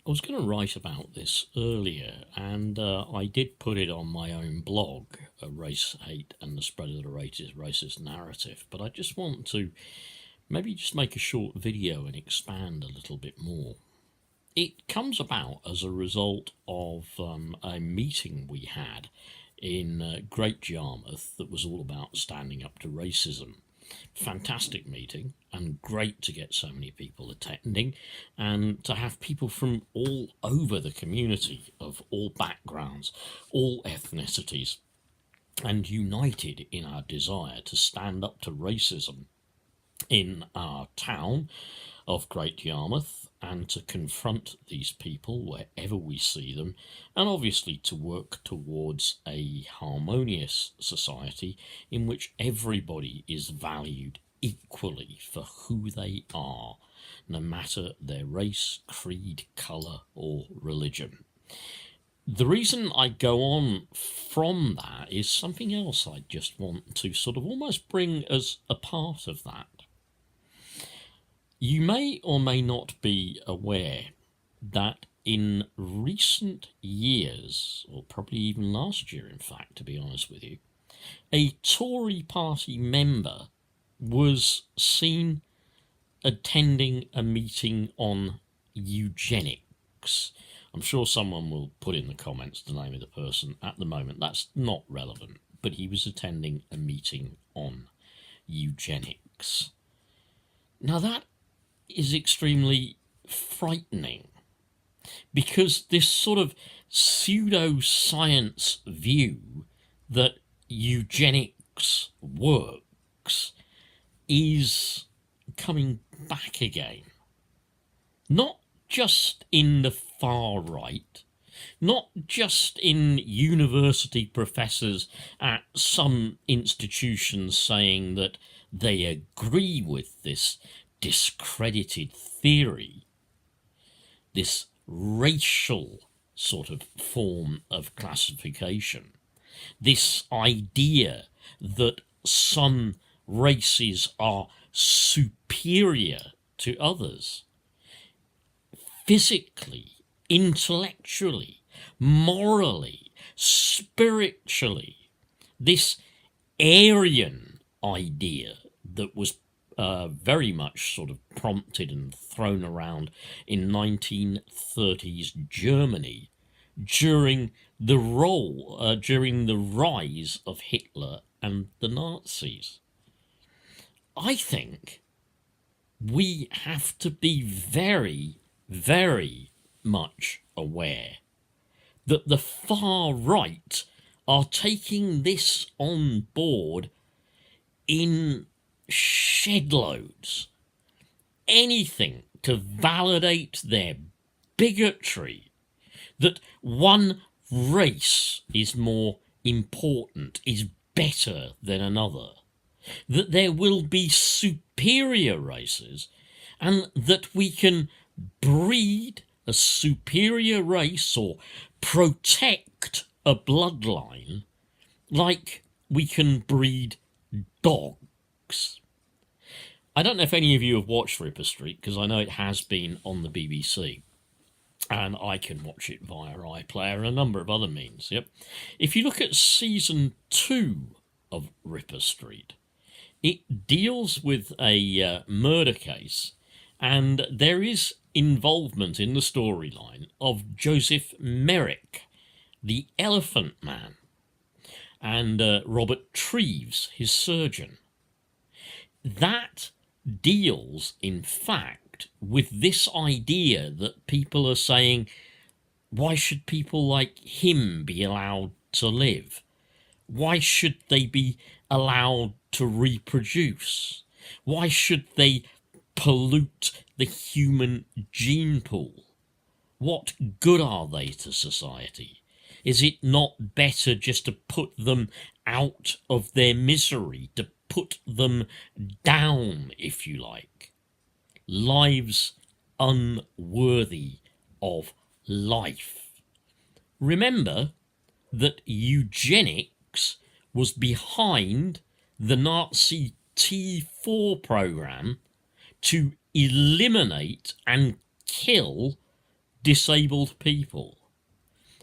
I was going to write about this earlier, and I did put it on my own blog, Race Hate and the Spread of the Racist Narrative, but I just want to maybe just make a short video and expand a little bit more. It comes about as a result of a meeting we had in Great Yarmouth that was all about standing up to racism. Fantastic meeting, and great to get so many people attending and to have people from all over the community of all backgrounds, all ethnicities, and united in our desire to stand up to racism in our town of Great Yarmouth and to confront these people wherever we see them, and obviously to work towards a harmonious society in which everybody is valued equally for who they are, no matter their race, creed, colour or religion. The reason I go on from that is something else I just want to sort of almost bring as a part of that. You may or may not be aware that in recent years, or probably even last year in fact, to be honest with you, a Tory party member was seen attending a meeting on eugenics. I'm sure someone will put in the comments the name of the person. At the moment, that's not relevant, but he was attending a meeting on eugenics. Now that is extremely frightening, because this sort of pseudoscience view that eugenics works is coming back again. Not just in the far right, not just in university professors at some institutions saying that they agree with this discredited theory, this racial sort of form of classification, this idea that some races are superior to others, physically, intellectually, morally, spiritually, this Aryan idea that was very much sort of prompted and thrown around in 1930s Germany during the rise of Hitler and the Nazis. I think we have to be very, very much aware that the far right are taking this on board in shed loads. Anything to validate their bigotry, that one race is more important, is better than another, that there will be superior races, and that we can breed a superior race or protect a bloodline like we can breed dogs. I don't know if any of you have watched Ripper Street, because I know it has been on the BBC, and I can watch it via iPlayer and a number of other means. Yep. If you look at season 2 of Ripper Street, it deals with a murder case, and there is involvement in the storyline of Joseph Merrick, the Elephant Man, and Robert Treves, his surgeon. That deals, in fact, with this idea that people are saying, why should people like him be allowed to live? Why should they be allowed to reproduce? Why should they pollute the human gene pool? What good are they to society? Is it not better just to put them out of their misery, to put them down, if you like? Lives unworthy of life. Remember that eugenics was behind the Nazi T4 program to eliminate and kill disabled people.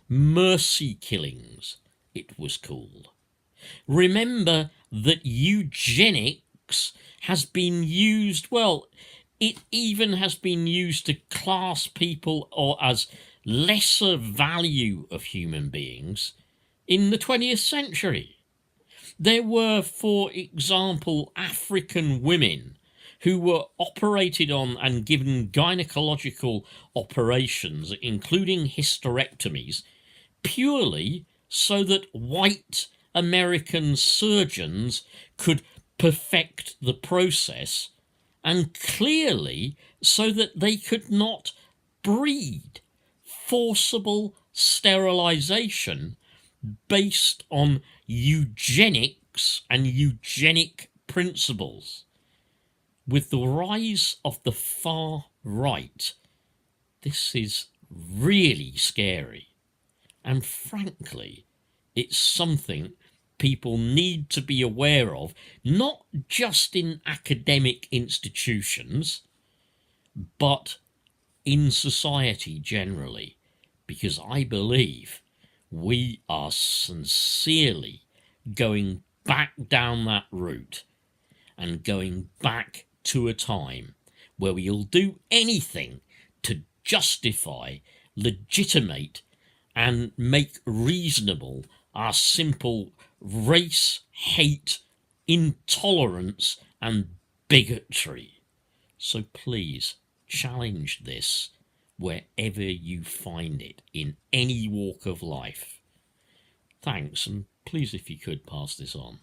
Mercy killings, it was called. Remember that eugenics has been used, well, it even has been used to class people or as lesser value of human beings in the 20th century. There were, for example, African women who were operated on and given gynecological operations, including hysterectomies, purely so that white American surgeons could perfect the process, and clearly so that they could not breed. Forcible sterilization based on eugenics and eugenic principles. With the rise of the far right, this is really scary. And frankly, it's something people need to be aware of, not just in academic institutions, but in society generally, because I believe we are sincerely going back down that route and going back to a time where we'll do anything to justify, legitimate, and make reasonable our simple race hate, intolerance, and bigotry. So please challenge this wherever you find it in any walk of life. Thanks, and please, if you could, pass this on.